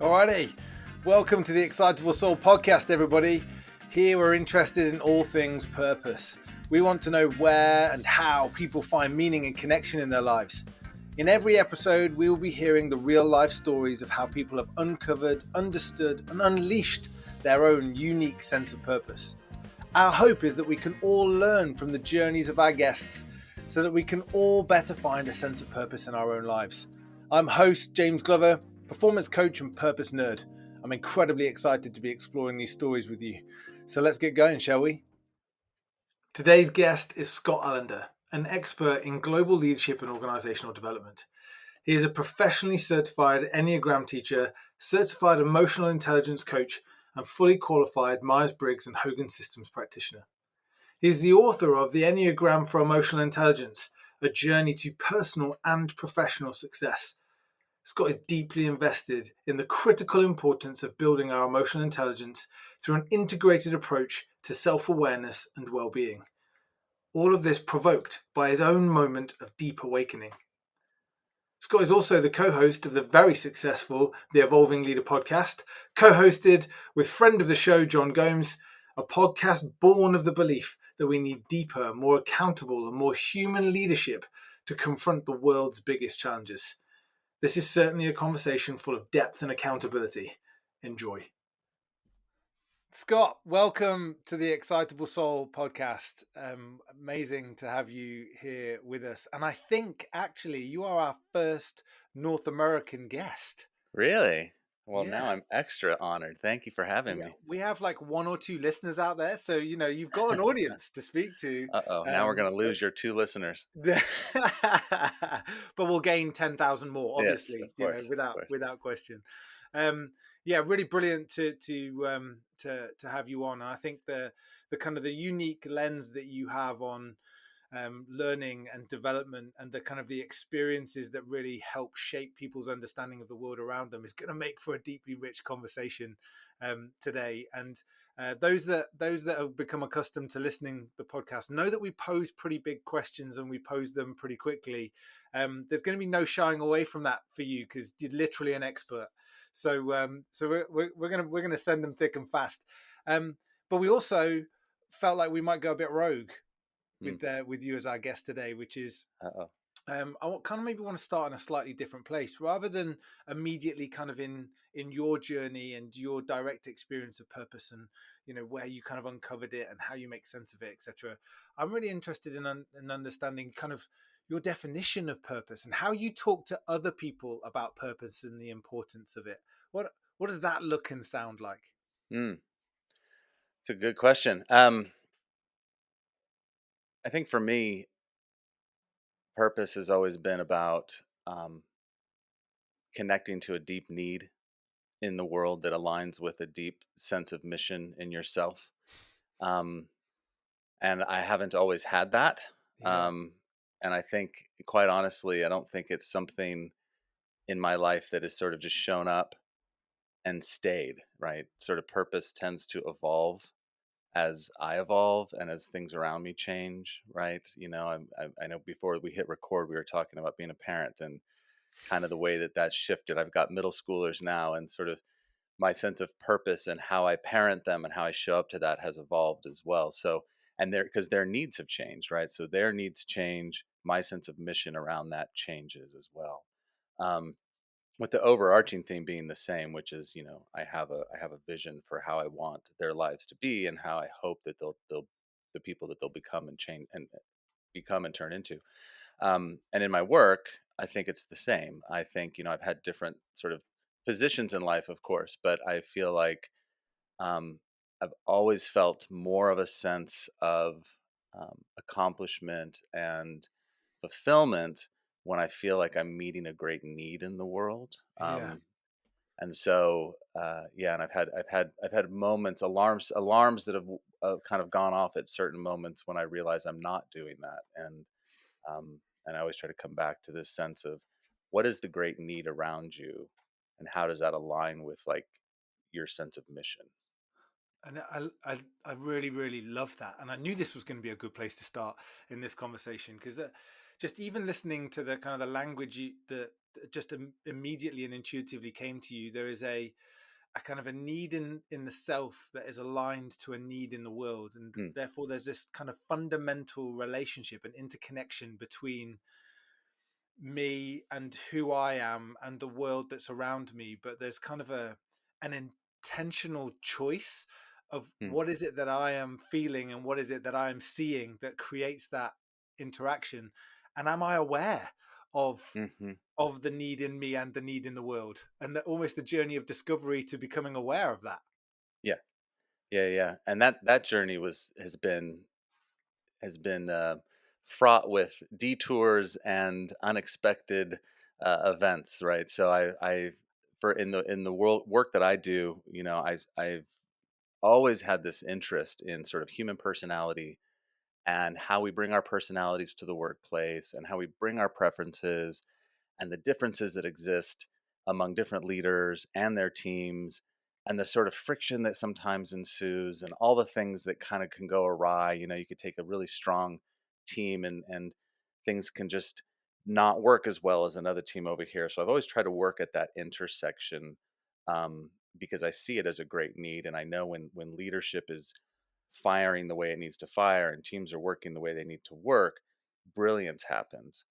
Alrighty, welcome to the Excitable Soul podcast, everybody. Here we're interested in all things purpose. We want to know where and how people find meaning and connection in their lives. In every episode, we will be hearing the real life stories of how people have uncovered, understood, and unleashed their own unique sense of purpose. Our hope is that we can all learn from the journeys of our guests so that we can all better find a sense of purpose in our own lives. I'm host James Glover, performance coach and purpose nerd. I'm incredibly excited to be exploring these stories with you. So let's get going, shall we? Today's guest is Scott Allender, an expert in global leadership and organizational development. He is a professionally certified Enneagram teacher, certified emotional intelligence coach, and fully qualified Myers-Briggs and Hogan systems practitioner. He is the author of The Enneagram for Emotional Intelligence, a journey to personal and professional success. Scott is deeply invested in the critical importance of building our emotional intelligence through an integrated approach to self-awareness and well-being. All of this provoked by his own moment of deep awakening. Scott is also the co-host of the very successful The Evolving Leader podcast, co-hosted with friend of the show, John Gomes, a podcast born of the belief that we need deeper, more accountable, and more human leadership to confront the world's biggest challenges. This is certainly a conversation full of depth and accountability. Enjoy. Scott, welcome to the Excitable Soul podcast. Amazing to have you here with us. And I think actually you are our first North American guest. Really? Well, now Yeah. I'm extra honored. Thank you for having me. We have like one or two listeners out there. So, you've got an audience to speak to. Uh-oh, now we're going to lose your 2 listeners. But we'll gain 10,000 more, Yes, obviously, of course, of course. without question. Yeah, really brilliant to have you on. And I think the kind of the unique lens that you have on learning and development and the kind of the experiences that really help shape people's understanding of the world around them is going to make for a deeply rich conversation today. And those that have become accustomed to listening to the podcast know that we pose pretty big questions and we pose them pretty quickly. There's going to be no shying away from that for you because you're literally an expert. So we're gonna send them thick and fast. But we also felt like we might go a bit rogue with you as our guest today, which is Uh-oh. I kind of maybe want to start in a slightly different place rather than immediately kind of in your journey and your direct experience of purpose and where you kind of uncovered it and how you make sense of it, etc. I'm really interested in understanding kind of your definition of purpose and how you talk to other people about purpose and the importance of it. What does that look and sound like? It's a good question. I think for me, purpose has always been about connecting to a deep need in the world that aligns with a deep sense of mission in yourself. Um, and I haven't always had that. Yeah, And I think, quite honestly, I don't think it's something in my life that has sort of just shown up and stayed, right? Sort of purpose tends to evolve as I evolve and as things around me change, right? I know before we hit record, we were talking about being a parent and kind of the way that that's shifted. I've got middle schoolers now, and sort of my sense of purpose and how I parent them and how I show up to that has evolved as well. So, and because their needs have changed, right? So their needs change, my sense of mission around that changes as well. Um, with the overarching theme being the same, which is, I have a vision for how I want their lives to be and how I hope that they'll the people that they'll become and change and become and turn into. And in my work, I think it's the same. I think, I've had different sort of positions in life, of course, but I feel like um, I've always felt more of a sense of accomplishment and fulfillment when I feel like I'm meeting a great need in the world. yeah. And so, yeah, and I've had moments, alarms that have kind of gone off at certain moments when I realize I'm not doing that, and I always try to come back to this sense of what is the great need around you, and how does that align with like your sense of mission. And I really, really love that. And I knew this was going to be a good place to start in this conversation, because just even listening to the kind of the language that just immediately and intuitively came to you, there is a kind of a need in the self that is aligned to a need in the world. And Mm, therefore, there's this kind of fundamental relationship and interconnection between me and who I am and the world that's around me. But there's kind of an intentional choice of mm, what is it that I am feeling and what is it that I am seeing that creates that interaction. And am I aware of hmm of the need in me and the need in the world, and that almost the journey of discovery to becoming aware of that. yeah, yeah. And that journey has been fraught with detours and unexpected events, right? So I for in the work that I do, I've always had this interest in sort of human personality and how we bring our personalities to the workplace and how we bring our preferences and the differences that exist among different leaders and their teams and the sort of friction that sometimes ensues and all the things that kind of can go awry. You could take a really strong team and things can just not work as well as another team over here. So I've always tried to work at that intersection, because I see it as a great need. And I know when leadership is firing the way it needs to fire and teams are working the way they need to work, brilliance happens.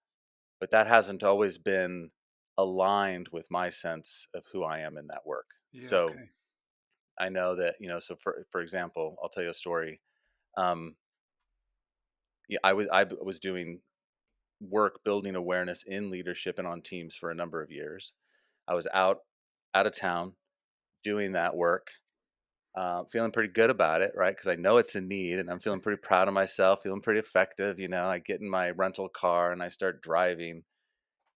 But that hasn't always been aligned with my sense of who I am in that work. Yeah. So Okay. I know that, so for example, I'll tell you a story. Um, yeah, I was doing work building awareness in leadership and on teams for a number of years. I was out of town doing that work, feeling pretty good about it, right? Because I know it's a need, and I'm feeling pretty proud of myself, feeling pretty effective. I get in my rental car and I start driving,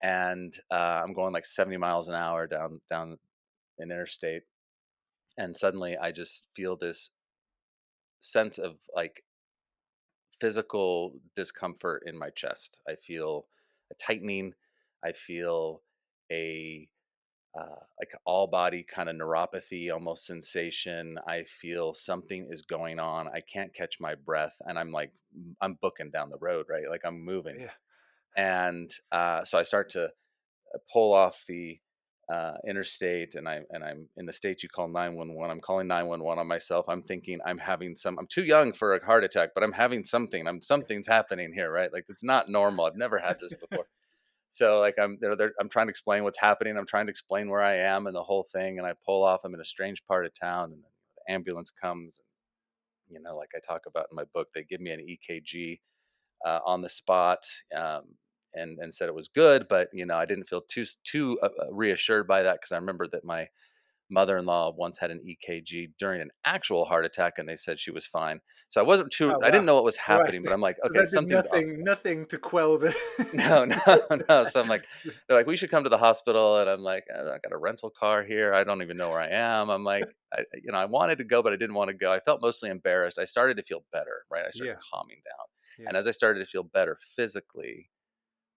and I'm going like 70 miles an hour down an interstate, and suddenly I just feel this sense of like physical discomfort in my chest. I feel a tightening. I feel a like all body kind of neuropathy, almost sensation. I feel something is going on. I can't catch my breath, and I'm booking down the road, right? Like I'm moving, Yeah. and so I start to pull off the interstate, and I'm in the state you call 911. I'm calling 911 on myself. I'm thinking I'm too young for a heart attack, but I'm having something. Something's happening here, right? Like it's not normal. I've never had this before. So like I'm trying to explain what's happening. I'm trying to explain where I am and the whole thing. And I pull off. I'm in a strange part of town, and then the ambulance comes. And like I talk about in my book, they give me an EKG on the spot, and said it was good, but I didn't feel too reassured by that because I remember that my mother-in-law once had an EKG during an actual heart attack, and they said she was fine. So Oh I didn't wow. know what was Right. happening, but I'm like, So okay, that did something's off. nothing to quell the. No, no, no. So I'm like, they're like, we should come to the hospital, and I'm like, I got a rental car here. I don't even know where I am. I'm like, I wanted to go, but I didn't want to go. I felt mostly embarrassed. I started to feel better, right? I started Yeah. calming down, Yeah. and as I started to feel better physically,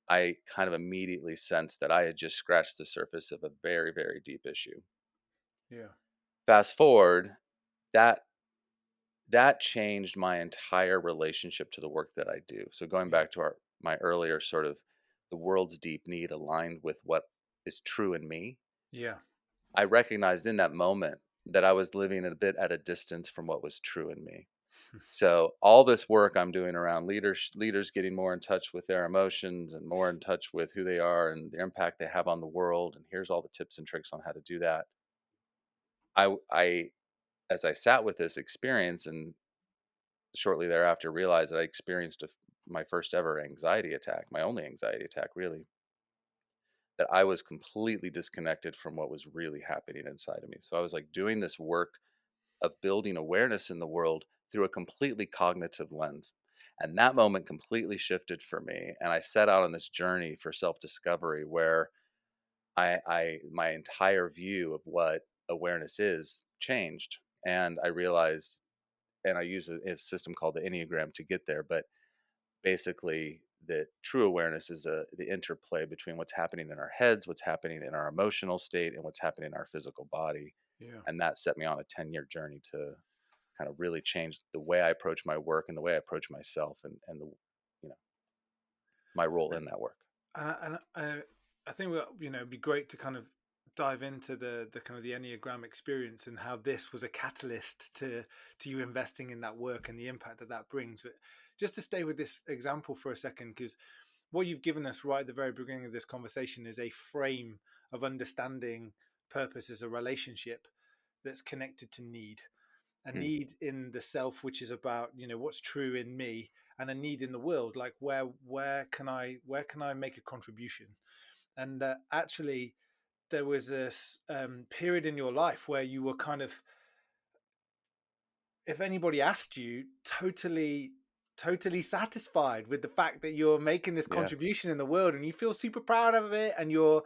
I kind of immediately sensed that I had just scratched the surface of a very, very deep issue. Yeah. Fast forward, that that changed my entire relationship to the work that I do. So going Yeah. back to my earlier sort of the world's deep need aligned with what is true in me, Yeah. I recognized in that moment that I was living a bit at a distance from what was true in me. So all this work I'm doing around leaders getting more in touch with their emotions and more in touch with who they are and the impact they have on the world, and here's all the tips and tricks on how to do that. I as I sat with this experience and shortly thereafter realized that I experienced my first ever anxiety attack, my only anxiety attack really, that I was completely disconnected from what was really happening inside of me. So I was like doing this work of building awareness in the world through a completely cognitive lens. And that moment completely shifted for me. And I set out on this journey for self discovery where my entire view of what awareness is changed. And I realized, and I use a system called the Enneagram to get there, but basically that true awareness is the interplay between what's happening in our heads, what's happening in our emotional state, and what's happening in our physical body. Yeah. And that set me on a 10-year journey to kind of really changed the way I approach my work and the way I approach myself, and the, you know, my role in that work. And I think it'd be great to kind of dive into the kind of the Enneagram experience and how this was a catalyst to you investing in that work and the impact that that brings. But just to stay with this example for a second, because what you've given us right at the very beginning of this conversation is a frame of understanding purpose as a relationship that's connected to need. A Mm, need in the self, which is about what's true in me, and a need in the world, like where can I make a contribution. And actually there was this period in your life where you were kind of, if anybody asked you, totally satisfied with the fact that you're making this yeah. contribution in the world, and you feel super proud of it, and you're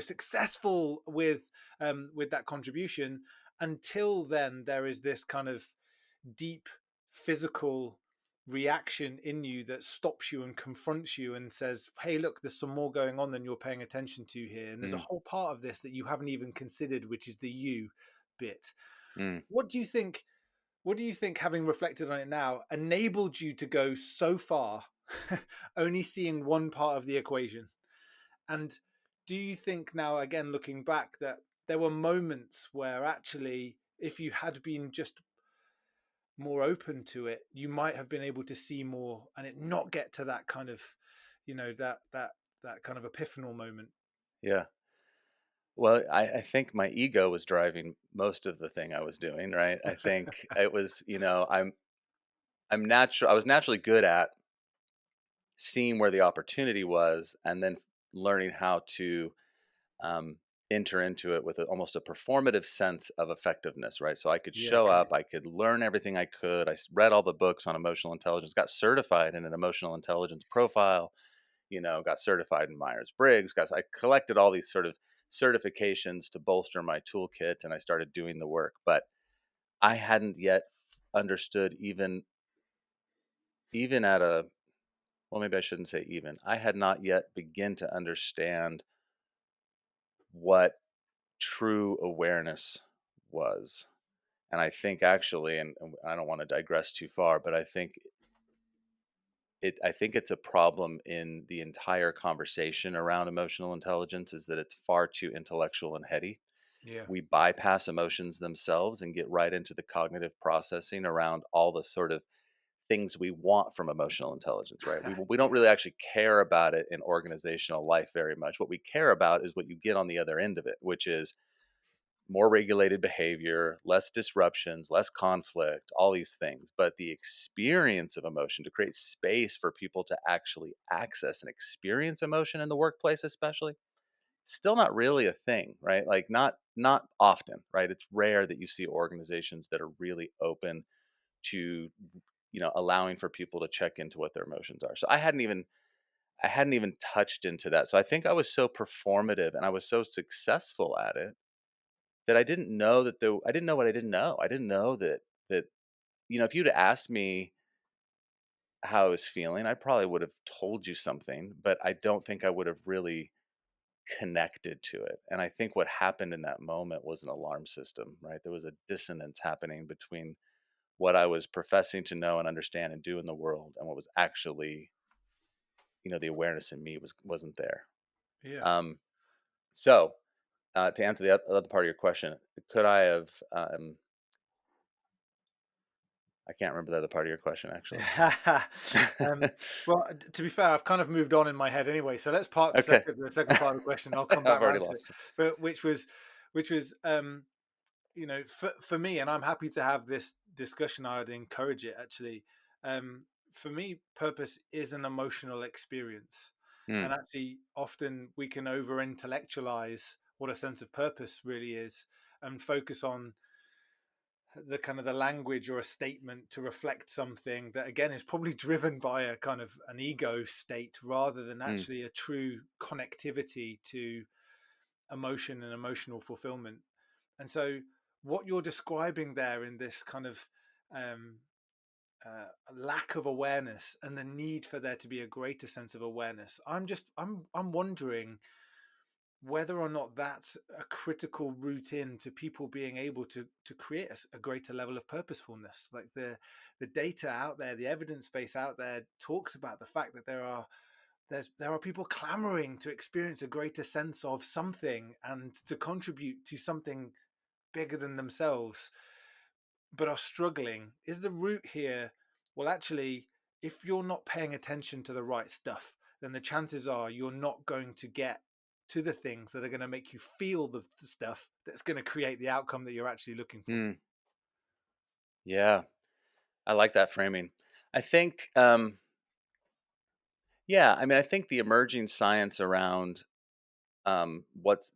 successful with that contribution. Until then, there is this kind of deep physical reaction in you that stops you and confronts you and says, hey, look, there's some more going on than you're paying attention to here, and there's a Mm, whole part of this that you haven't even considered, which is the you bit. mm. What do you think, having reflected on it now, enabled you to go so far only seeing one part of the equation? And do you think now, again looking back, that there were moments where actually, if you had been just more open to it, you might have been able to see more and it not get to that kind of, that kind of epiphanal moment? Yeah. Well, I think my ego was driving most of the thing I was doing, right? I think it was, I'm natural. I was naturally good at seeing where the opportunity was, and then learning how to um, enter into it with almost a performative sense of effectiveness, right? So I could Yeah, show great. up, I could learn everything I could. Read all the books on emotional intelligence, got certified in an emotional intelligence profile, got certified in Myers Briggs. I collected all these sort of certifications to bolster my toolkit, and I started doing the work. But I hadn't yet understood, even at a, well, maybe I shouldn't say even. I had not yet begin to understand what true awareness was. And I think actually, and I don't want to digress too far, but I think it's a problem in the entire conversation around emotional intelligence, is that it's far too intellectual and heady. Yeah. We bypass emotions themselves and get right into the cognitive processing around all the sort of things we want from emotional intelligence, right? We don't really Yes. actually care about it in organizational life very much. What we care about is what you get on the other end of it, which is more regulated behavior, less disruptions, less conflict, all these things. But the experience of emotion, to create space for people to actually access and experience emotion in the workplace, especially, still not really a thing, right? Like not often, right? It's rare that you see organizations that are really open to, allowing for people to check into what their emotions are. So I hadn't even touched into that. So I think I was so performative and I was so successful at it that I didn't know what I didn't know. I didn't know that if you'd asked me how I was feeling, I probably would have told you something, but I don't think I would have really connected to it. And I think what happened in that moment was an alarm system, right? There was a dissonance happening between what I was professing to know and understand and do in the world and what was actually, the awareness in me wasn't there. Yeah. Um, so to answer the other part of your question, could I have? I can't remember the other part of your question actually. um, well, to be fair, I've kind of moved on in my head anyway. So let's park the Okay, second part of the question. I'll come I've back already round to it. lost you. But which was for me, and I'm happy to have this discussion. I'd encourage it actually. For me, purpose is an emotional experience, Mm, and actually, often we can over intellectualize what a sense of purpose really is, and focus on the kind of the language or a statement to reflect something that again is probably driven by a kind of an ego state rather than mm, actually a true connectivity to emotion and emotional fulfillment. And so what you're describing there in this kind of um, lack of awareness and the need for there to be a greater sense of awareness, I'm wondering, whether or not that's a critical route in to people being able to create a greater level of purposefulness. Like the data out there, the evidence base out there talks about the fact that there are people clamoring to experience a greater sense of something and to contribute to something bigger than themselves, but are struggling. Is the root here, well, actually, if you're not paying attention to the right stuff, then the chances are you're not going to get to the things that are going to make you feel the stuff that's going to create the outcome that you're actually looking for. Mm, yeah, I like that framing. I think, yeah, I mean, I think the emerging science around what's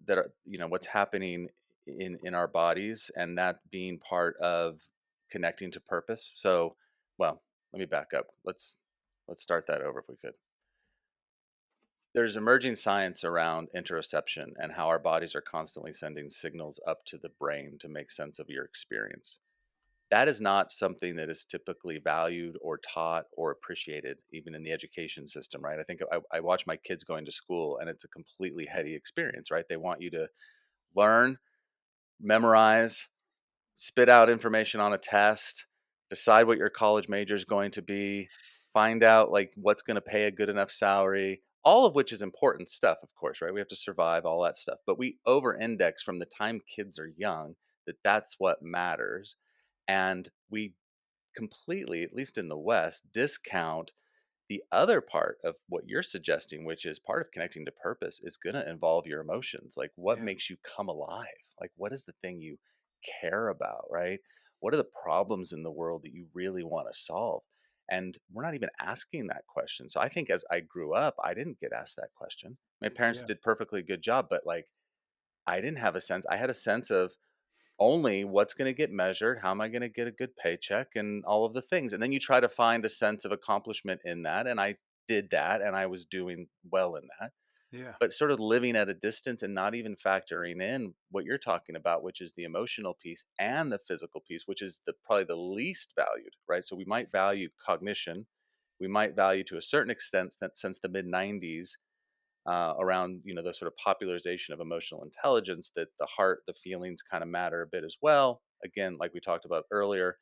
happening in our bodies, and that being part of connecting to purpose. So, well, let me back up. Let's start that over if we could. There's emerging science around interoception and how our bodies are constantly sending signals up to the brain to make sense of your experience. That is not something that is typically valued or taught or appreciated, even in the education system, right? I think I watch my kids going to school, and it's a completely heady experience, right? They want you to learn, memorize, spit out information on a test, decide what your college major is going to be, find out like what's going to pay a good enough salary, all of which is important stuff, of course, right? We have to survive, all that stuff. But we over index from the time kids are young that that's what matters. And we completely, at least in the West, discount the other part of what you're suggesting, which is part of connecting to purpose, is going to involve your emotions. Like, what Yeah, makes you come alive? Like, what is the thing you care about, right? What are the problems in the world that you really want to solve? And we're not even asking that question. So I think as I grew up, I didn't get asked that question. My parents yeah, did perfectly good job, but like I didn't have a sense. I had a sense of only what's going to get measured, how am I going to get a good paycheck, and all of the things. And then you try to find a sense of accomplishment in that. And I did that, and I was doing well in that. yeah, But sort of living at a distance and not even factoring in what you're talking about, which is the emotional piece and the physical piece, which is the probably the least valued, right? So we might value cognition, we might value to a certain extent that since the mid 90s, around the sort of popularization of emotional intelligence, that the heart, the feelings kind of matter a bit as well. Again, like we talked about earlier,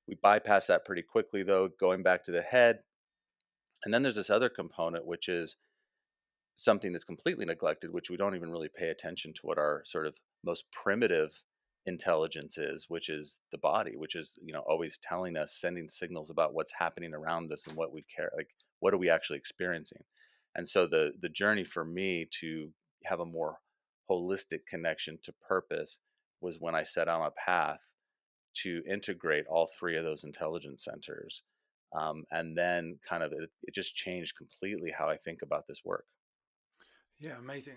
we bypass that pretty quickly though, going back to the head. And then there's this other component, which is something that's completely neglected, which we don't even really pay attention to what our sort of most primitive intelligence is, which is the body, which is, always telling us, sending signals about what's happening around us and what we care, like what are we actually experiencing. And so the journey for me to have a more holistic connection to purpose was when I set on a path to integrate all three of those intelligence centers. And then kind of it just changed completely how I think about this work. yeah. Amazing.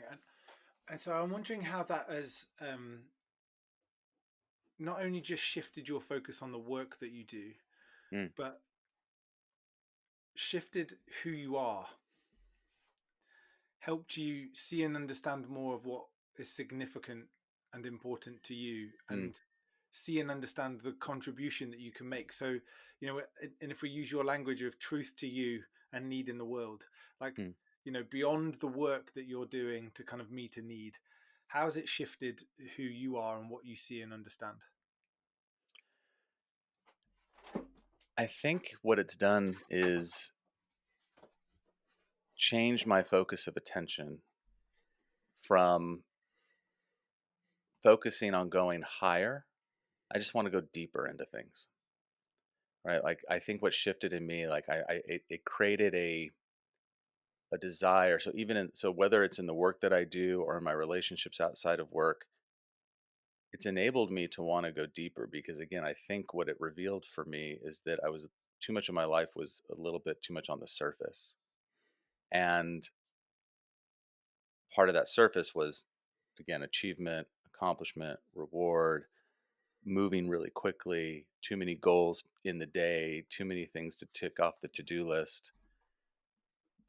And so I'm wondering how that has not only just shifted your focus on the work that you do, Mm, but shifted who you are, helped you see and understand more of what is significant and important to you, mm, and see and understand the contribution that you can make. So, and if we use your language of truth to you and need in the world, like, mm. beyond the work that you're doing to kind of meet a need, how has it shifted who you are and what you see and understand? I think what it's done is change my focus of attention from focusing on going higher. I just want to go deeper into things, right? Like I think what shifted in me, like it created a desire. So so whether it's in the work that I do or in my relationships outside of work, it's enabled me to want to go deeper because again, I think what it revealed for me is that I was too much of my life was a little bit too much on the surface. And part of that surface was again achievement, accomplishment, reward, moving really quickly, too many goals in the day, too many things to tick off the to-do list.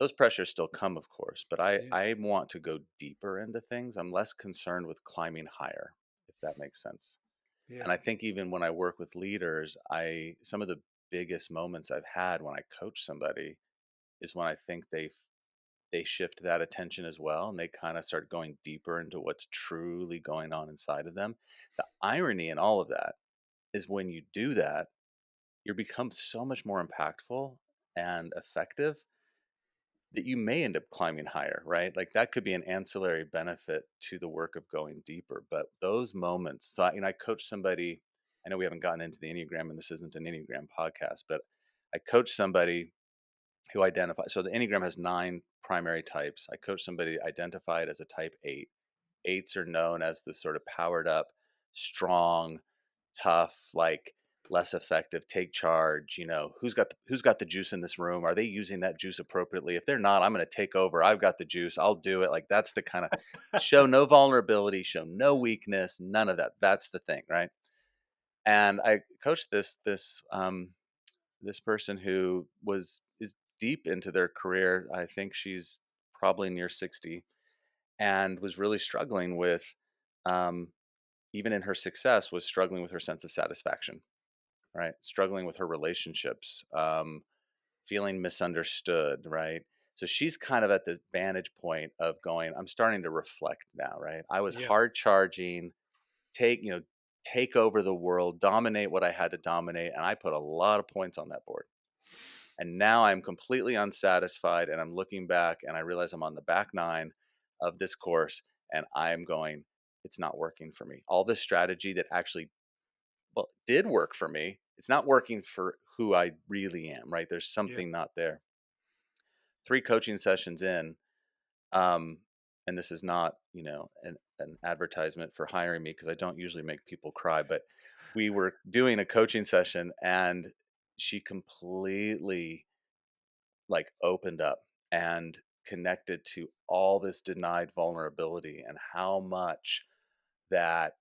Those pressures still come, of course, but I Yeah, I want to go deeper into things. I'm less concerned with climbing higher, if that makes sense. yeah, And I think even when I work with leaders, I some of the biggest moments I've had when I coach somebody is when I think they shift that attention as well, and they kind of start going deeper into what's truly going on inside of them. The irony in all of that is when you do that, you become so much more impactful and effective that you may end up climbing higher, right? Like that could be an ancillary benefit to the work of going deeper. But those moments, so I coach somebody. I know we haven't gotten into the Enneagram, and this isn't an Enneagram podcast, but I coach somebody who identifies. So the Enneagram has 9 primary types. I coach somebody identified as a type 8. Eights are known as the sort of powered up, strong, tough, like less effective, take charge. Who's got the juice in this room? Are they using that juice appropriately? If they're not, I'm going to take over. I've got the juice. I'll do it. Like that's the kind of show no vulnerability, show no weakness, none of that. That's the thing, right? And I coached this person who is deep into their career. I think she's probably near 60, and was really struggling with, um, even in her success, was struggling with her sense of satisfaction, right? Struggling with her relationships, feeling misunderstood, right? So she's kind of at this vantage point of going, I'm starting to reflect now, right? I was Yeah. hard charging, take, you know, take over the world, dominate what I had to dominate. And I put a lot of points on that board. And now I'm completely unsatisfied, and I'm looking back and I realize I'm on the back 9 of this course, and I'm going, it's not working for me. All this strategy that actually, well, did work for me, it's not working for who I really am, right? There's Yeah. something not there. 3 coaching sessions in, um, and this is not, an advertisement for hiring me because I don't usually make people cry, but we were doing a coaching session and she completely like opened up and connected to all this denied vulnerability and how much that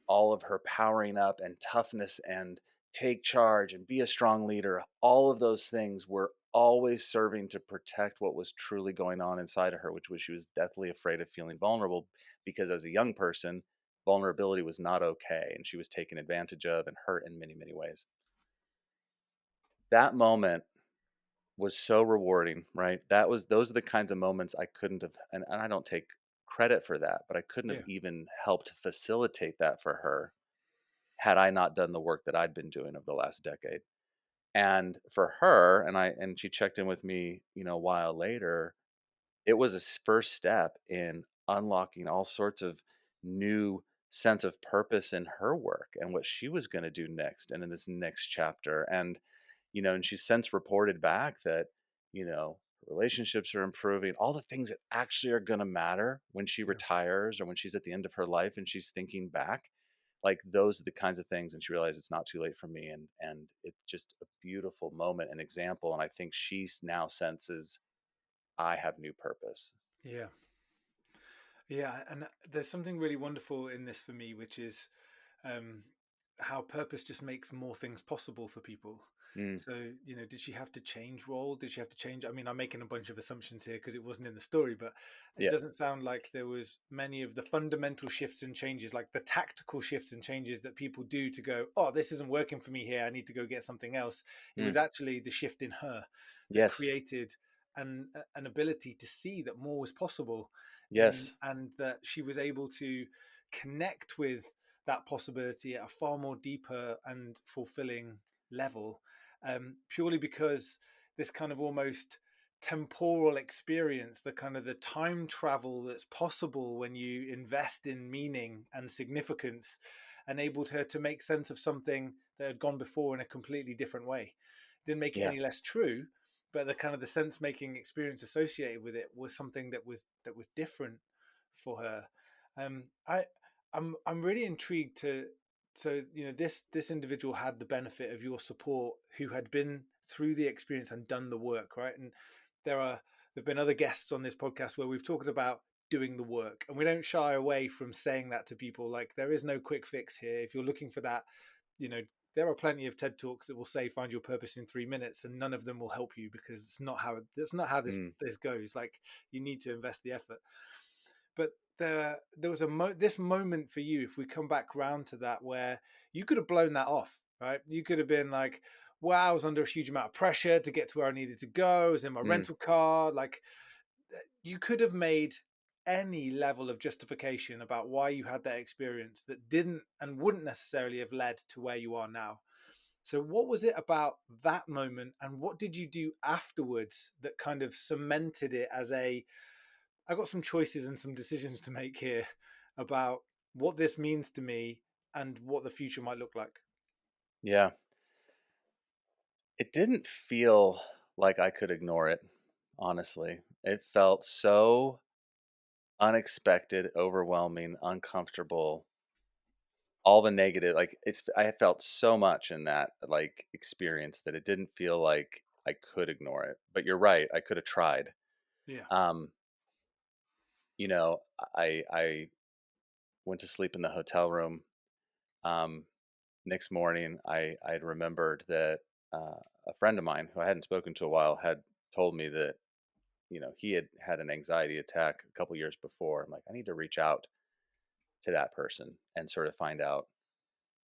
all of her powering up and toughness and take charge and be a strong leader, all of those things were always serving to protect what was truly going on inside of her, which was she was deathly afraid of feeling vulnerable because as a young person, vulnerability was not okay and she was taken advantage of and hurt in many, many ways. That moment was so rewarding, right? Those are the kinds of moments I couldn't have, and I don't take credit for that, but I couldn't have Yeah. even helped facilitate that for her had I not done the work that I'd been doing over the last decade. And for her, and she checked in with me, a while later, it was a first step in unlocking all sorts of new sense of purpose in her work and what she was going to do next and in this next chapter. And she's since reported back that, relationships are improving, all the things that actually are going to matter when she Yeah. retires or when she's at the end of her life and she's thinking back. Like those are the kinds of things, and she realized it's not too late for me, and it's just a beautiful moment and example. And I think she now senses I have new purpose. Yeah. Yeah, and there's something really wonderful in this for me, which is um, how purpose just makes more things possible for people. Mm, So, did she have to change role? Did she have to change? I mean, I'm making a bunch of assumptions here because it wasn't in the story, but it yeah. doesn't sound like there was many of the fundamental shifts and changes, like the tactical shifts and changes that people do to go, oh, this isn't working for me here. I need to go get something else. It was Mm, actually the shift in her that yes. created an ability to see that more was possible Yes. and that she was able to connect with that possibility at a far more deeper and fulfilling level, purely because this kind of almost temporal experience, the kind of the time travel that's possible when you invest in meaning and significance, enabled her to make sense of something that had gone before in a completely different way. Didn't make it Yeah. any less true, but the kind of the sense making experience associated with it was something that was different for her. I I'm really intrigued to so this individual had the benefit of your support, who had been through the experience and done the work, right? And there've been other guests on this podcast where we've talked about doing the work, and we don't shy away from saying that to people. Like, there is no quick fix here. If you're looking for that, you know there are plenty of TED talks that will say find your purpose in 3 minutes, and none of them will help you, because it's not how this Mm, this goes. Like, you need to invest the effort. But there was this moment for you, if we come back round to that, where you could have blown that off, right? You could have been like, wow, I was under a huge amount of pressure to get to where I needed to go. I was in my mm, rental car, like, you could have made any level of justification about why you had that experience that didn't and wouldn't necessarily have led to where you are now. So what was it about that moment, and what did you do afterwards that kind of cemented it as a, I got some choices and some decisions to make here about what this means to me and what the future might look like? Yeah. It didn't feel like I could ignore it, honestly. It felt so unexpected, overwhelming, uncomfortable, all the negative. Like I felt so much in that like experience that it didn't feel like I could ignore it. But you're right, I could have tried. Yeah. Um, you know, I went to sleep in the hotel room. Um, Next morning, I had remembered that a friend of mine who I hadn't spoken to a while had told me that he had had an anxiety attack a couple years before. I'm like, I need to reach out to that person and sort of find out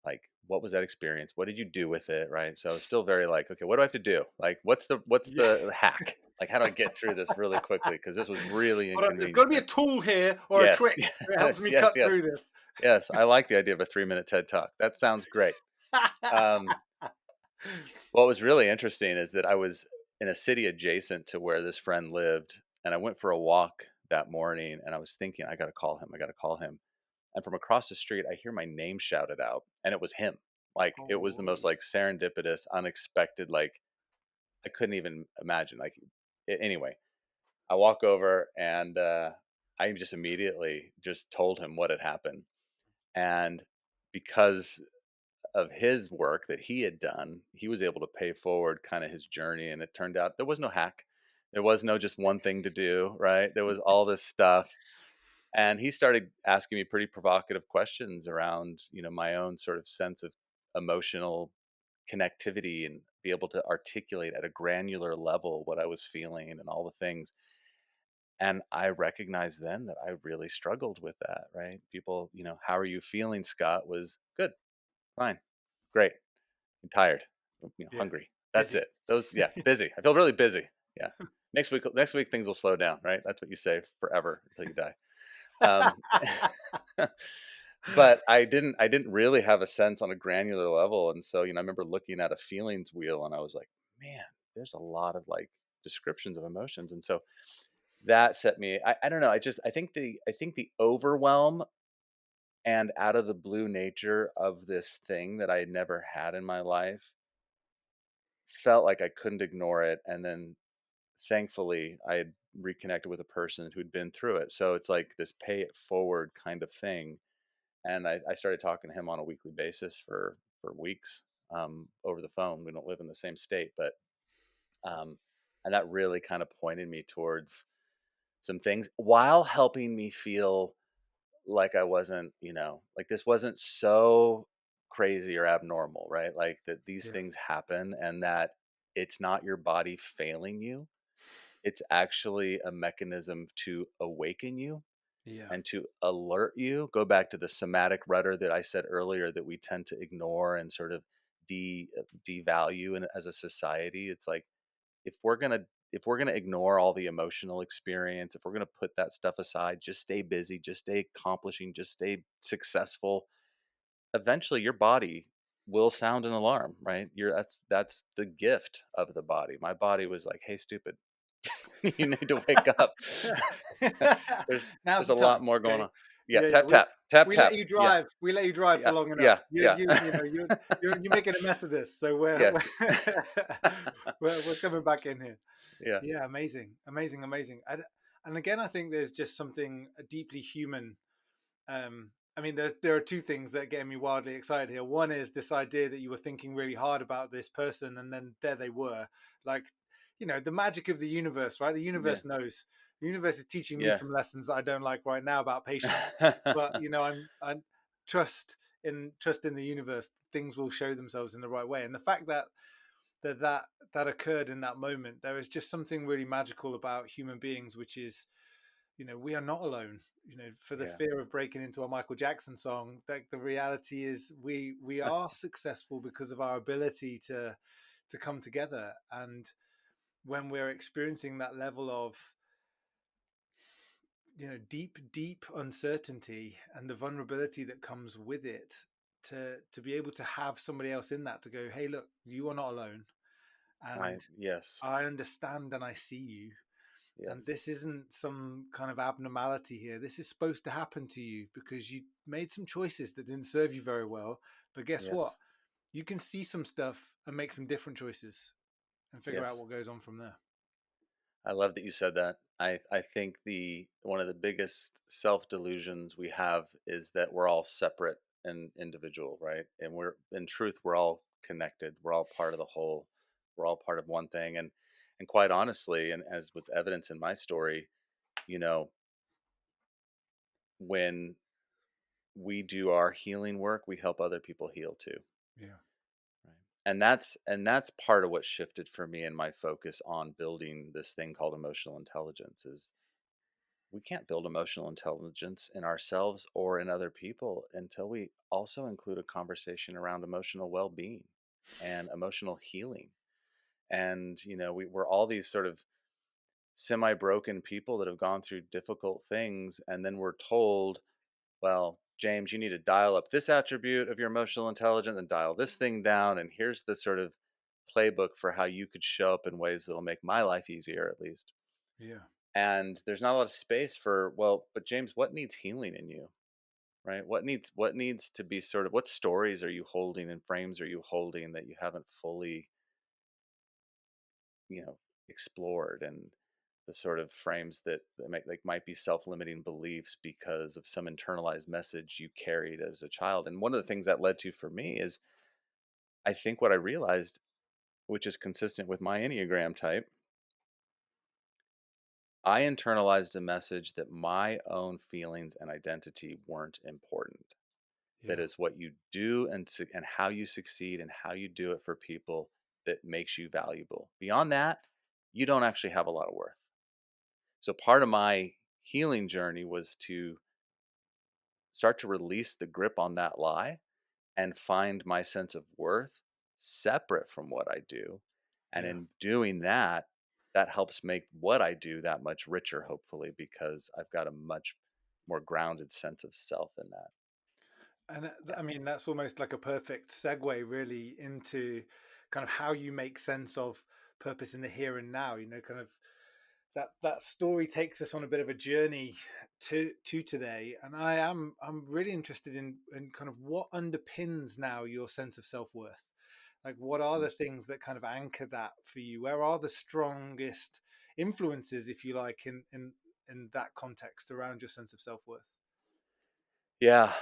like what was that experience? What did you do with it? Right. So I was still very like, okay, what do I have to do? Like, what's Yeah. the hack? Like, how do I get through this really quickly? Because this was really Hold on, there's got to inconvenient. be a Right. tool here or a Yes. trick that helps Yes. me Yes. cut Yes. through this. Yes. I like the idea of a 3-minute TED talk. That sounds great. Um, what was really interesting is that I was in a city adjacent to where this friend lived, and I went for a walk that morning, and I was thinking, I got to call him. I got to call him. And from across the street, I hear my name shouted out, and it was him. Like it was the Oh, most like serendipitous, unexpected. Like I couldn't even imagine. Like anyway, I walk over and I just immediately just told him what had happened, and because of his work that he had done, he was able to pay forward kind of his journey. And it turned out there was no hack. There was no just one thing to do, right? There was all this stuff. And he started asking me pretty provocative questions around, my own sort of sense of emotional connectivity and be able to articulate at a granular level what I was feeling and all the things. And I recognized then that I really struggled with that, right? People, how are you feeling, Scott? Was good, fine, great. I'm tired, yeah, hungry. That's busy. it. Those, yeah, busy. I feel really busy. Yeah. Next week things will slow down, right? That's what you say forever until you die. Um, but I didn't really have a sense on a granular level, and so I remember looking at a feelings wheel, and I was like, man, there's a lot of like descriptions of emotions, and so that set me. I don't know. I think the overwhelm and out of the blue nature of this thing that I had never had in my life felt like I couldn't ignore it. And then thankfully I had reconnected with a person who'd been through it. So it's like this pay it forward kind of thing. And I started talking to him on a weekly basis for weeks over the phone. We don't live in the same state, but um, and that really kind of pointed me towards some things while helping me feel like I wasn't, like this wasn't so crazy or abnormal, right? Like that these Yeah, things happen and that it's not your body failing you. It's actually a mechanism to awaken you yeah, and to alert you. Go back to the somatic rudder that I said earlier that we tend to ignore and sort of devalue as a society. It's like if we're gonna ignore all the emotional experience, if we're gonna put that stuff aside, just stay busy, just stay accomplishing, just stay successful, eventually your body will sound an alarm, right? That's the gift of the body. My body was like, hey, stupid, you need to wake up. yeah. there's Now's there's the a lot time. more going Okay. on. Yeah, Yeah, yeah. tap tap tap We let tap. you Yeah, drive. We let you drive for yeah, long yeah, enough. yeah. You're making a mess of this. So we're Yes. we're coming back in here. Yeah, Yeah, amazing, amazing, amazing. And again, I think there's just something deeply human. I mean, there are two things that get me wildly excited here. One is this idea that you were thinking really hard about this person, and then there they were. Like, the magic of the universe, right? The yeah, universe knows. The universe is teaching me yeah. some lessons that I don't like right now about patience. But I trust in the universe. Things will show themselves in the right way, and the fact that occurred in that moment, there is just something really magical about human beings, which is, we are not alone. For the Yeah, fear of breaking into a Michael Jackson song, that the reality is we are successful because of our ability to come together. And when we're experiencing that level of deep uncertainty and the vulnerability that comes with it, to be able to have somebody else in that to go, hey, look, you are not alone, and Yes, I understand and I see you, and yes, this isn't some kind of abnormality here. This is supposed to happen to you because you made some choices that didn't serve you very well. But guess what? yes, You can see some stuff and make some different choices and figure out yes. what goes on from there. I love that you said that. I think the one of the biggest self delusions we have is that we're all separate and individual, right? And we're in truth we're all connected. We're all part of the whole. We're all part of one thing. And quite honestly, and as was evidence in my story, you know, when we do our healing work, we help other people heal too. Yeah. Right. And that's part of what shifted for me and my focus on building this thing called emotional intelligence is we can't build emotional intelligence in ourselves or in other people until we also include a conversation around emotional well-being and emotional healing. And we're all these sort of semi-broken people that have gone through difficult things, and then we're told, well, James, you need to dial up this attribute of your emotional intelligence and dial this thing down, and here's the sort of playbook for how you could show up in ways that'll make my life easier, at least. Yeah. And there's not a lot of space for, well, but James, what needs healing in you? Right? What needs to be sort of, what stories are you holding and frames are you holding that you haven't fully, you know, explored, and the sort of frames that might be self-limiting beliefs because of some internalized message you carried as a child. And one of the things that led to for me is I think what I realized, which is consistent with my Enneagram type, I internalized a message that my own feelings and identity weren't important. That Yeah. is what you do and how you succeed and how you do it for people that makes you valuable. Beyond that, you don't actually have a lot of worth. So part of my healing journey was to start to release the grip on that lie and find my sense of worth separate from what I do. And Yeah. in doing that, that helps make what I do that much richer, hopefully, because I've got a much more grounded sense of self in that. And Yeah. I mean, that's almost like a perfect segue, really, into kind of how you make sense of purpose in the here and now. Kind of that story takes us on a bit of a journey to today, and I'm really interested in kind of what underpins now your sense of self-worth. Like, what are Mm. the things that kind of anchor that for you? Where are the strongest influences, if you like, in that context around your sense of self-worth? Yeah.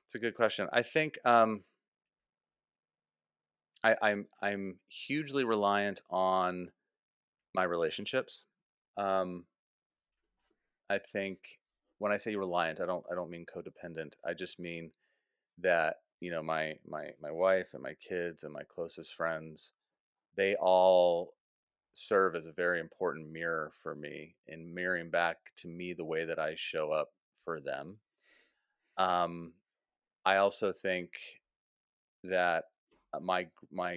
It's a good question. I think I'm hugely reliant on my relationships. Um, I think when I say reliant, I don't mean codependent. I just mean that my wife and my kids and my closest friends, they all serve as a very important mirror for me in mirroring back to me the way that I show up for them. Um, I also think that my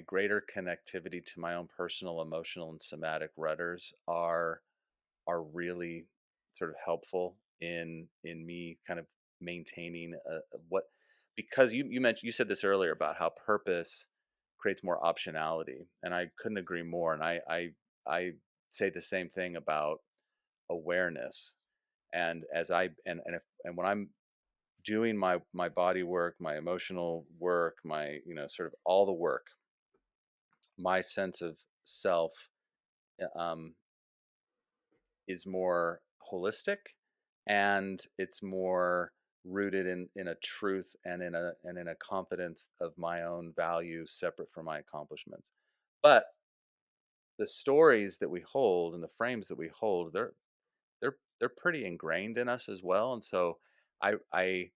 greater connectivity to my own personal, emotional, and somatic rudders are really sort of helpful in me kind of maintaining what, because you said this earlier about how purpose creates more optionality, and I couldn't agree more. And I say the same thing about awareness. And as I and when I'm doing my body work, my emotional work, my sort of all the work, my sense of self um, is more holistic, and it's more rooted in a truth and in a confidence of my own value separate from my accomplishments. But the stories that we hold and the frames that we hold, they're pretty ingrained in us as well. And so I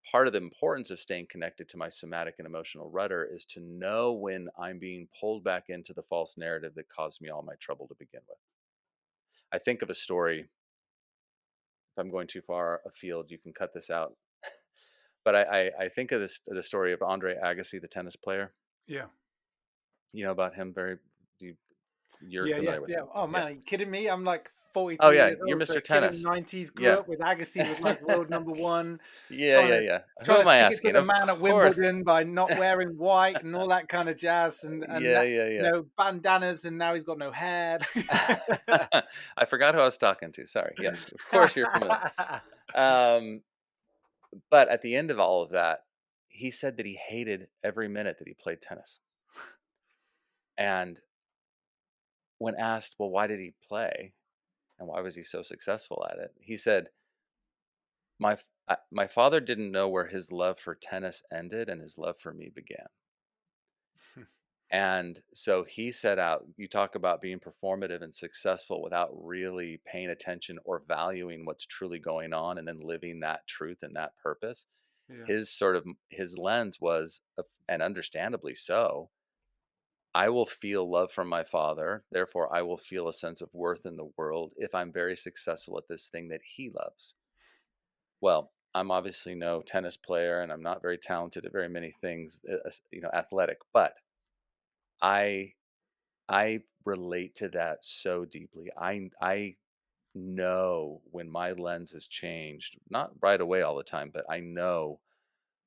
part of the importance of staying connected to my somatic and emotional rudder is to know when I'm being pulled back into the false narrative that caused me all my trouble to begin with. I think of a story. If I'm going too far afield, you can cut this out. But I think of the story of Andre Agassi, the tennis player. Yeah. You know about him. You're Yeah, yeah, familiar with yeah. him. Oh Yeah. man, are you kidding me? I'm like Oh 43 yeah, years you're old, so Mr. kid in the Tennis. 90s, grew Yeah. up with Agassi, was like world number one, Yeah, trying yeah, to yeah. Who trying to am I stick it to asking? the Of man at course. Wimbledon by not wearing white and all that kind of jazz, and Yeah, that, yeah, you yeah. know, bandanas, and now he's got no hair. I forgot who I was talking to. Sorry. Yes, of course you're familiar. Um, but at the end of all of that, he said that he hated every minute that he played tennis. And when asked, well, why did he play and why was he so successful at it? He said, my father didn't know where his love for tennis ended and his love for me began. And so he set out, you talk about being performative and successful without really paying attention or valuing what's truly going on and then living that truth and that purpose. Yeah, His lens was, and understandably so, I will feel love from my father, therefore I will feel a sense of worth in the world if I'm very successful at this thing that he loves. Well, I'm obviously no tennis player and I'm not very talented at very many things, athletic, but I I relate to that so deeply. I know when my lens has changed, not right away all the time, but I know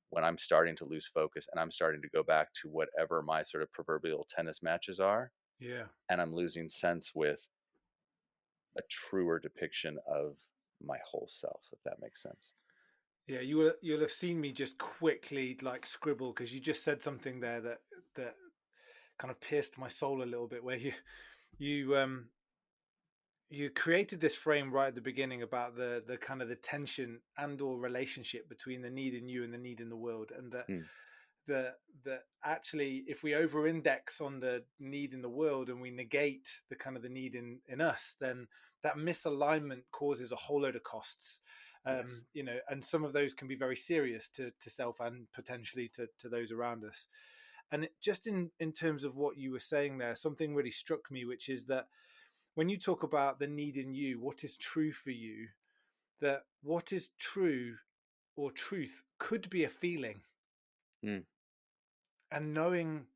when I'm starting to lose focus and I'm starting to go back to whatever my sort of proverbial tennis matches are, yeah, and I'm losing sense with a truer depiction of my whole self, if that makes sense. yeah. You'll have seen me just quickly like scribble, because you just said something there that kind of pierced my soul a little bit, where you you created this frame right at the beginning about the kind of the tension and or relationship between the need in you and the need in the world, and that Mm, that actually, if we over index on the need in the world and we negate the kind of the need in us, then that misalignment causes a whole load of costs. yes. You know, and some of those can be very serious to self and potentially to those around us. And just in terms of what you were saying there, something really struck me, which is that when you talk about the need in you, what is true for you, that what is true or truth could be a feeling. Mm, And knowing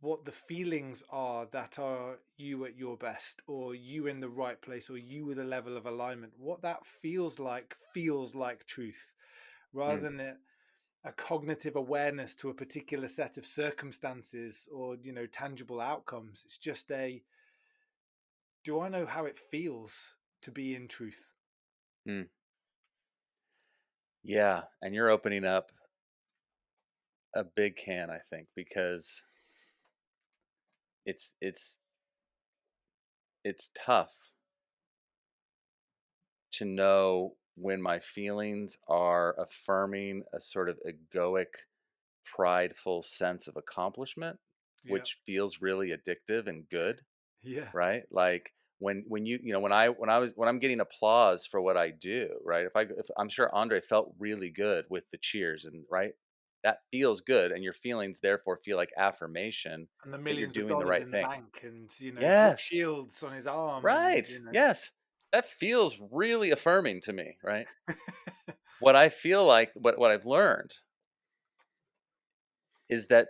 what the feelings are that are you at your best, or you in the right place, or you with a level of alignment, what that feels like truth, rather mm, than a cognitive awareness to a particular set of circumstances or, you know, tangible outcomes. It's just a, do I know how it feels to be in truth? mm. Yeah, and you're opening up a big can, I think, because it's it's it's tough to know when my feelings are affirming a sort of egoic, prideful sense of accomplishment, Yeah, which feels really addictive and good, yeah, right? Like when when I'm getting applause for what I do, right? If I'm sure Andre felt really good with the cheers, and right, that feels good, and your feelings therefore feel like affirmation and the that you're millions of doing the dollars right in the thing. bank, and, you know, Brooke Yes, Shields on his arm, and, right. you know. Yes, that feels really affirming to me, right? What I feel like, what I've learned is that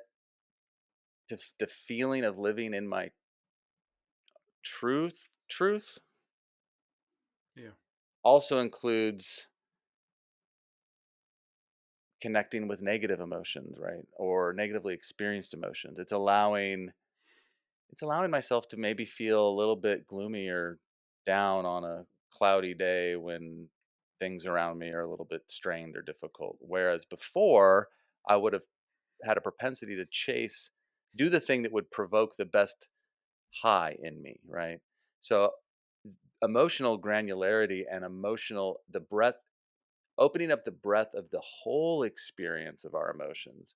the feeling of living in my truth Yeah, also includes connecting with negative emotions, right? Or negatively experienced emotions. It's allowing myself to maybe feel a little bit gloomy or down on a cloudy day when things around me are a little bit strained or difficult. Whereas before, I would have had a propensity to do the thing that would provoke the best high in me, right? So emotional granularity and the breadth, opening up the breadth of the whole experience of our emotions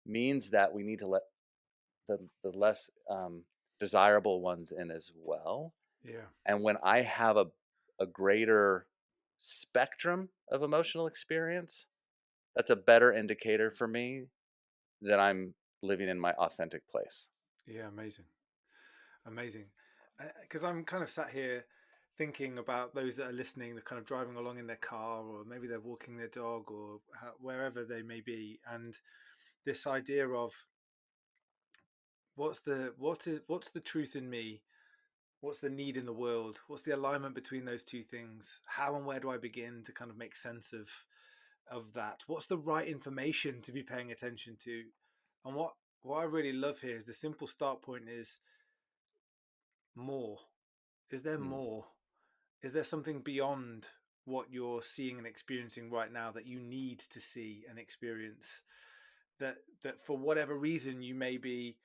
means that we need to let the less desirable ones in as well. yeah, And when I have a greater spectrum of emotional experience, that's a better indicator for me that I'm living in my authentic place. yeah. Amazing, amazing. Because I'm kind of sat here thinking about those that are listening, they're kind of driving along in their car, or maybe they're walking their dog, or wherever they may be, and this idea of what's the truth in me, What's the need in the world? What's the alignment between those two things? How and where do I begin to kind of make sense of that? What's the right information to be paying attention to? And what I really love here is the simple start point is more. Is there Mm, more? Is there something beyond what you're seeing and experiencing right now that you need to see and experience, that for whatever reason you may be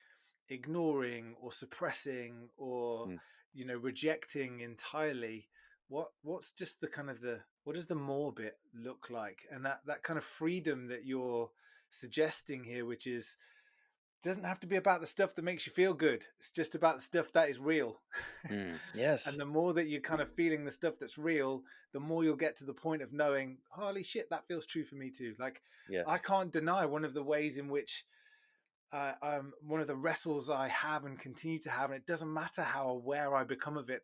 ignoring or suppressing or mm, rejecting entirely? What's just the kind of the what does the more bit look like? And that kind of freedom that you're suggesting here, which is doesn't have to be about the stuff that makes you feel good. It's just about the stuff that is real. And yes. the more that you're kind of feeling the stuff that's real, the more you'll get to the point of knowing, holy shit, that feels true for me too. Like, I Yes. can't deny one of the ways in which one of the wrestles I have and continue to have, and it doesn't matter how aware I become of it,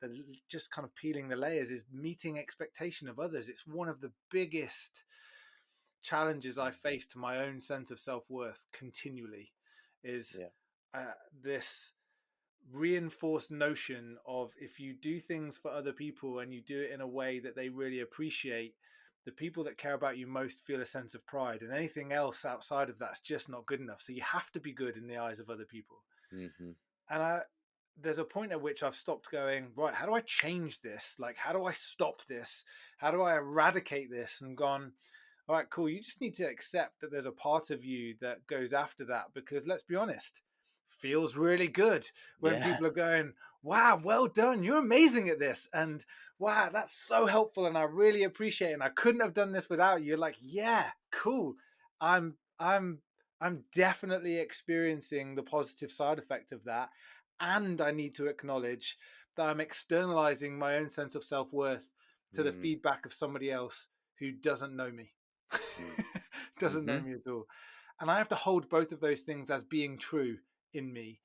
just kind of peeling the layers, is meeting expectation of others. It's one of the biggest challenges I face to my own sense of self-worth continually, is Yeah. this reinforced notion of, if you do things for other people and you do it in a way that they really appreciate, the people that care about you most feel a sense of pride, and anything else outside of that's just not good enough. So you have to be good in the eyes of other people. Hmm. And there's a point at which I've stopped going, right, how do I change this? Like, how do I stop this? How do I eradicate this? And gone, all right, cool. You just need to accept that there's a part of you that goes after that, because let's be honest, feels really good when Yeah. people are going, wow, well done. You're amazing at this. And wow, that's so helpful. And I really appreciate it. And I couldn't have done this without you. Like, yeah, cool. I'm, I'm, I'm definitely experiencing the positive side effect of that. And I need to acknowledge that I'm externalizing my own sense of self-worth to the Mm, feedback of somebody else who doesn't know me. mm, Doesn't know hmm. me at all. And I have to hold both of those things as being true in me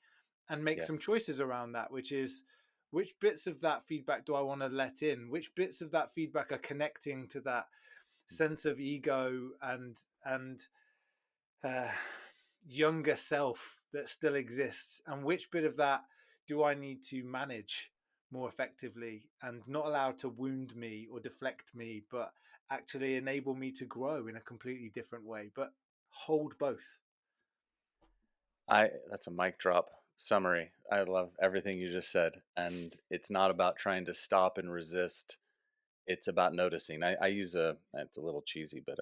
and make some Yes. choices around that, which is, which bits of that feedback do I want to let in? Which bits of that feedback are connecting to that sense of ego and uh, younger self that still exists? And which bit of that do I need to manage more effectively and not allow to wound me or deflect me, but actually enable me to grow in a completely different way, but hold both? That's a mic drop summary. I love everything you just said. And it's not about trying to stop and resist. It's about noticing. I use it's a little cheesy, but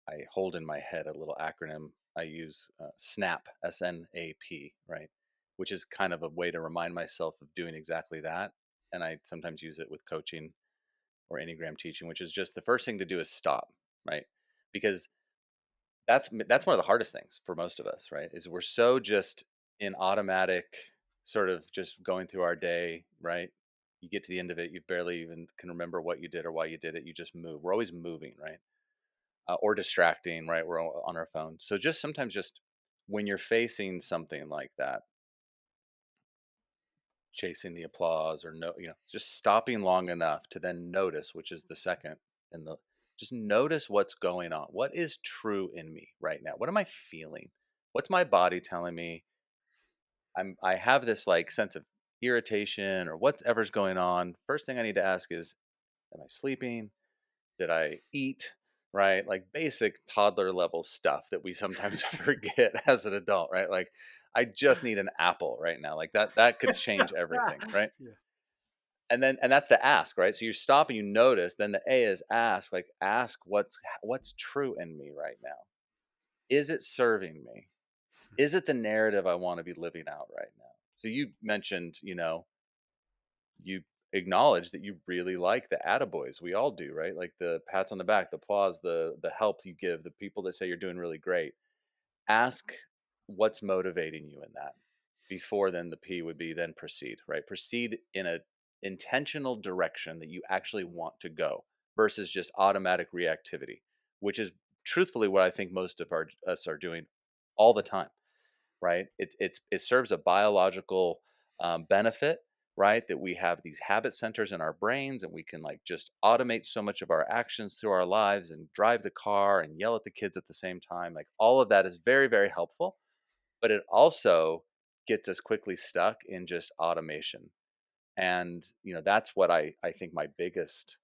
I hold in my head a little acronym. I use SNAP, SNAP, right? Which is kind of a way to remind myself of doing exactly that. And I sometimes use it with coaching or Enneagram teaching, which is just the first thing to do is stop, right? Because that's one of the hardest things for most of us, right? Is we're so just in automatic sort of just going through our day, right? You get to the end of it, you barely even can remember what you did or why you did it. You just move. We're always moving, right? Or distracting, right? We're on our phone. So just sometimes, just when you're facing something like that, chasing the applause or no, just stopping long enough to then notice, which is the second, and the just notice what's going on. What is true in me right now? What am I feeling? What's my body telling me? I have this like sense of irritation or whatever's going on. First thing I need to ask is, am I sleeping? Did I eat? Right? Like basic toddler level stuff that we sometimes forget as an adult, right? Like I just need an apple right now. Like that could change everything, right? Yeah. And that's the ask, right? So you stop and you notice. Then the A is ask, like ask what's true in me right now. Is it serving me? Is it the narrative I want to be living out right now? So you mentioned, you acknowledge that you really like the attaboys. We all do, right? Like the pats on the back, the applause, the help you give, the people that say you're doing really great. Ask what's motivating you in that. Before then the P would be then proceed, right? Proceed in a intentional direction that you actually want to go versus just automatic reactivity, which is truthfully what I think most of us are doing all the time, right? It serves a biological benefit, right? That we have these habit centers in our brains, and we can like just automate so much of our actions through our lives, and drive the car and yell at the kids at the same time. Like all of that is very, very helpful, but it also gets us quickly stuck in just automation. And, that's what I think my biggest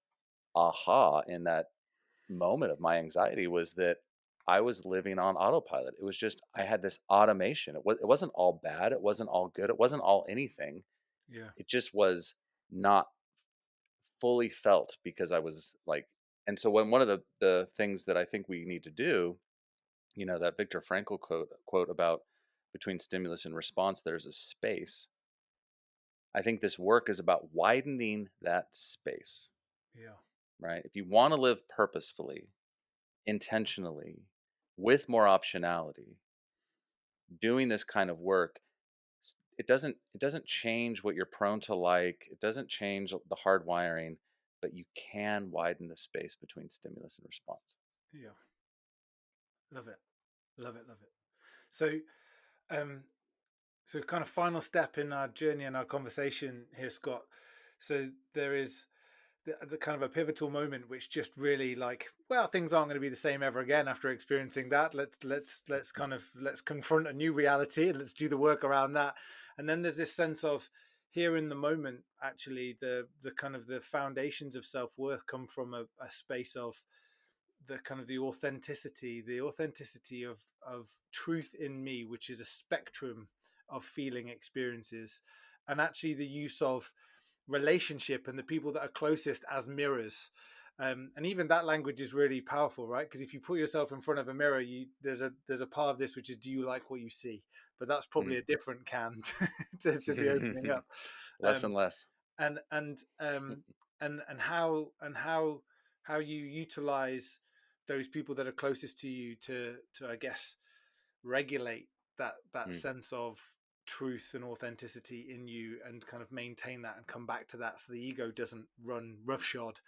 aha in that moment of my anxiety was that I was living on autopilot. It was just, I had this automation. It wasn't all bad. It wasn't all good. It wasn't all anything. Yeah. It just was not fully felt because I was like, and so when one of the things that I think we need to do, that Viktor Frankl quote about between stimulus and response, there's a space. I think this work is about widening that space, Yeah. right? If you want to live purposefully, intentionally, with more optionality, doing this kind of work, it doesn't change what you're prone to like. It doesn't change the hard wiring, but you can widen the space between stimulus and response. Yeah. Love it. Love it. Love it. So, um, so kind of final step in our journey and our conversation here, Scott. So there is the kind of a pivotal moment, which just really like, well, things aren't going to be the same ever again after experiencing that. Let's confront a new reality and let's do the work around that. And then there's this sense of here in the moment. Actually, the kind of the foundations of self worth come from a space of the authenticity of truth in me, which is a spectrum of feeling experiences, and actually the use of relationship and the people that are closest as mirrors. And even that language is really powerful, right? Because if you put yourself in front of a mirror, there's a part of this which is, do you like what you see? But that's probably Mm. a different can to be opening up. Less um, and less. and and um, and how you utilize those people that are closest to you to I guess regulate that Mm. sense of truth and authenticity in you and kind of maintain that and come back to that so the ego doesn't run roughshod.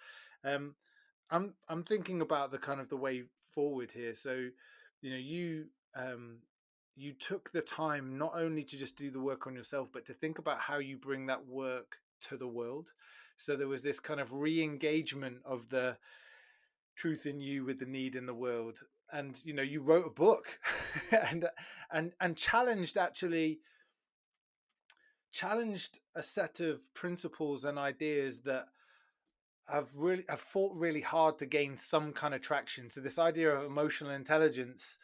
um I'm thinking about the kind of the way forward here. So you um you took the time not only to just do the work on yourself but to think about how you bring that work to the world. So there was this kind of re-engagement of the truth in you with the need in the world. And you wrote a book and challenged, actually challenged a set of principles and ideas that have fought really hard to gain some kind of traction. So this idea of emotional intelligence,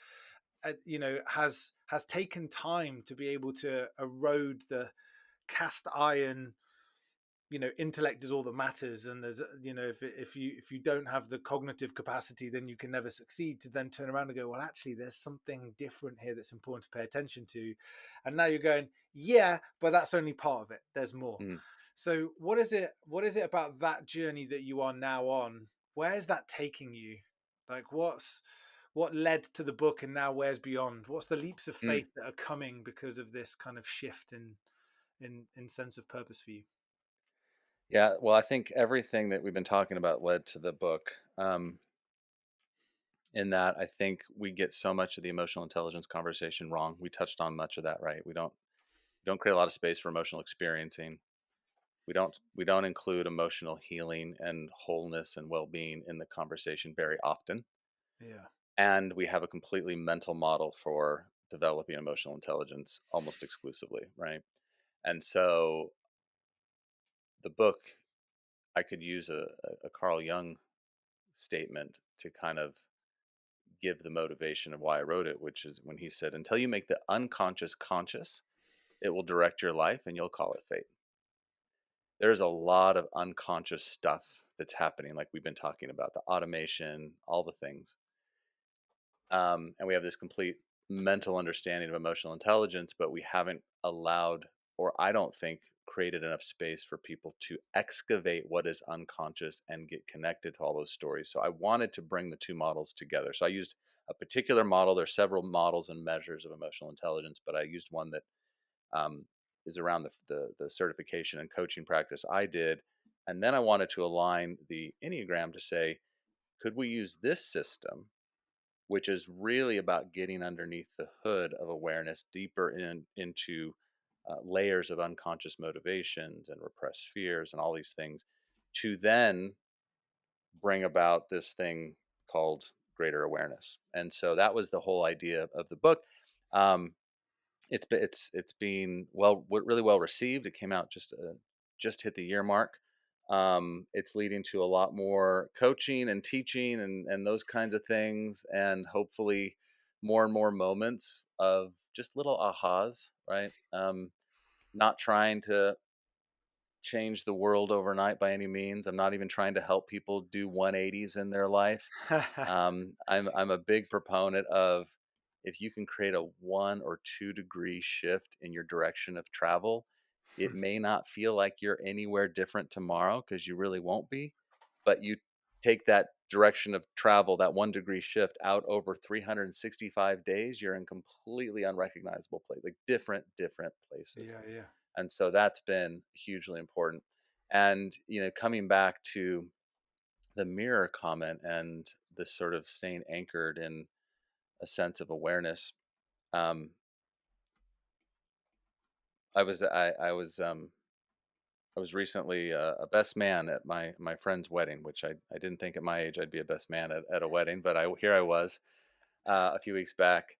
has taken time to be able to erode the cast iron, intellect is all that matters, and there's, if you don't have the cognitive capacity, then you can never succeed, to then turn around and go, well, actually there's something different here that's important to pay attention to. And now you're going, yeah, but that's only part of it, there's more. Mm. So what is it about that journey that you are now on? Where's that taking you? Like, what led to the book, and now where's beyond? What's the leaps of Mm. faith that are coming because of this kind of shift in sense of purpose for you? Yeah, well, I think everything that we've been talking about led to the book. In that, I think we get so much of the emotional intelligence conversation wrong. We touched on much of that, right? We don't create a lot of space for emotional experiencing. We don't include emotional healing and wholeness and well-being in the conversation very often. Yeah. And we have a completely mental model for developing emotional intelligence almost exclusively, right? And so the book, I could use a Carl Jung statement to kind of give the motivation of why I wrote it, which is when he said, until you make the unconscious conscious, it will direct your life and you'll call it fate. There's a lot of unconscious stuff that's happening, like we've been talking about, the automation, all the things. And we have this complete mental understanding of emotional intelligence, but we haven't allowed, or I don't think created enough space for people to excavate what is unconscious and get connected to all those stories. So I wanted to bring the two models together. So I used a particular model. There's several models and measures of emotional intelligence, but I used one that um, is around the certification and coaching practice I did. And then I wanted to align the Enneagram to say, could we use this system, which is really about getting underneath the hood of awareness, deeper into layers of unconscious motivations and repressed fears and all these things, to then bring about this thing called greater awareness. And so that was the whole idea of the book. Um, it's been well, really well received. It came out just just hit the year mark. It's leading to a lot more coaching and teaching and those kinds of things, and hopefully more and more moments of just little ahas, right? Not trying to change the world overnight by any means. I'm not even trying to help people do 180s in their life. I'm a big proponent of, if you can create a 1 or 2 degree shift in your direction of travel, it may not feel like you're anywhere different tomorrow, because you really won't be. But you take that direction of travel, that 1 degree shift out over 365 days, you're in completely unrecognizable place, like different places. Yeah, yeah. And so that's been hugely important. And coming back to the mirror comment and this sort of staying anchored in a sense of awareness. um I was recently a best man at my friend's wedding, which I didn't think at my age I'd be a best man at a wedding, but I was a few weeks back.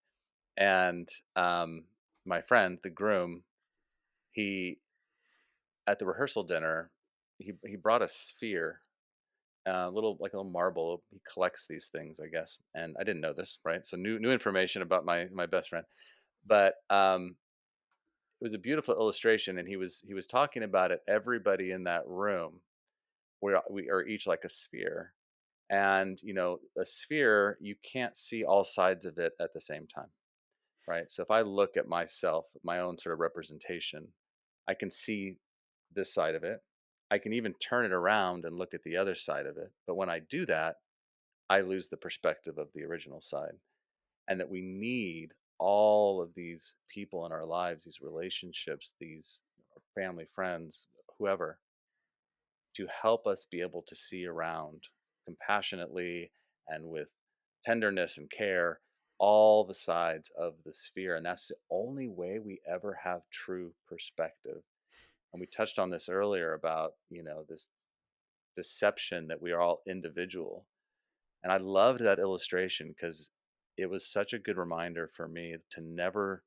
And my friend, the groom, he at the rehearsal dinner, he brought a sphere, a little marble. He collects these things, I guess, and I didn't know this, right? So new information about my best friend. But it was a beautiful illustration, and he was talking about it. Everybody in that room, we are each like a sphere, and a sphere, you can't see all sides of it at the same time, right? So if I look at myself, my own sort of representation, I can see this side of it. I can even turn it around and look at the other side of it. But when I do that, I lose the perspective of the original side. And that we need all of these people in our lives, these relationships, these family, friends, whoever, to help us be able to see around compassionately and with tenderness and care all the sides of the sphere. And that's the only way we ever have true perspective. And we touched on this earlier about, this deception that we are all individual. And I loved that illustration because it was such a good reminder for me to never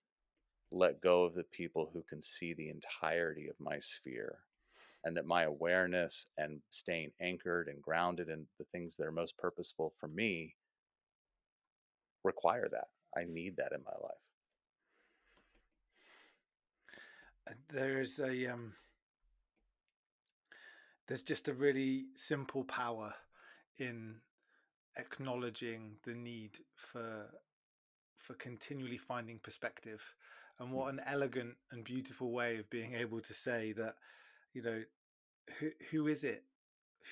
let go of the people who can see the entirety of my sphere, and that my awareness and staying anchored and grounded in the things that are most purposeful for me require that. I need that in my life. There's there's just a really simple power in acknowledging the need for continually finding perspective, and Mm, what an elegant and beautiful way of being able to say that, you know who is it,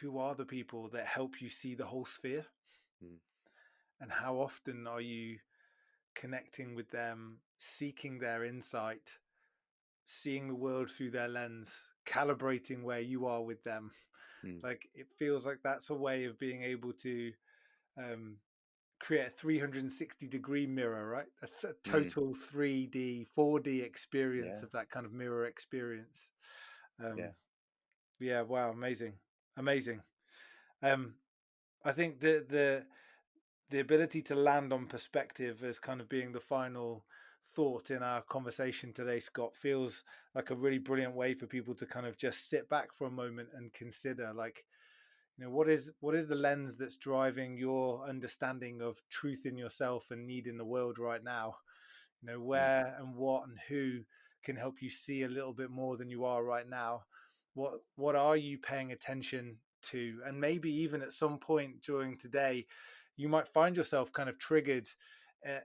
who are the people that help you see the whole sphere, mm, and how often are you connecting with them, seeking their insight, seeing the world through their lens, calibrating where you are with them. mm. Like, it feels like that's a way of being able to um, create a 360-degree mirror, right? A Mm. total 3D, 4D experience Yeah, of that kind of mirror experience. yeah. Um, yeah, wow, amazing, amazing. Um, I think the ability to land on perspective as kind of being the final thought in our conversation today, Scott, feels like a really brilliant way for people to kind of just sit back for a moment and consider, like, what is the lens that's driving your understanding of truth in yourself and need in the world right now. Mm, Where and what and who can help you see a little bit more than you are right now. What are you paying attention to? And maybe even at some point during today, you might find yourself kind of triggered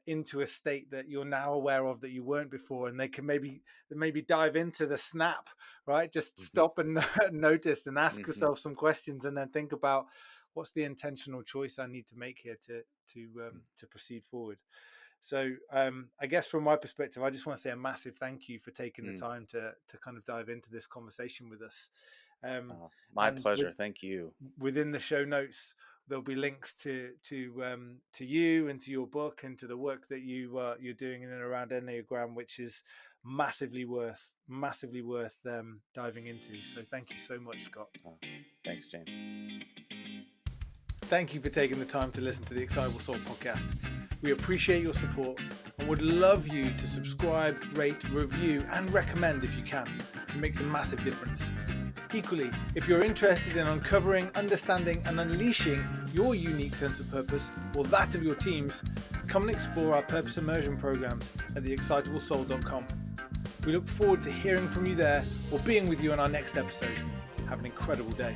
into a state that you're now aware of that you weren't before, and they can maybe dive into the snap, right? Just mhm, stop and notice and ask mhm, yourself some questions, and then think about, what's the intentional choice I need to make here to proceed forward. So I guess from my perspective, I just want to say a massive thank you for taking the mm. time to kind of dive into this conversation with us. Um, My and pleasure. Thank you. within the show notes, there'll be links to you and to your book and to the work that you're doing in and around Enneagram, which is massively worth diving into. So thank you so much, Scott. Oh, thanks, James. Thank you for taking the time to listen to the Excitable Soul podcast. We appreciate your support and would love you to subscribe, rate, review, and recommend if you can. It makes a massive difference. Equally, if you're interested in uncovering, understanding, and unleashing your unique sense of purpose or that of your teams, come and explore our purpose immersion programs at theexcitablesoul.com. We look forward to hearing from you there or being with you on our next episode. Have an incredible day.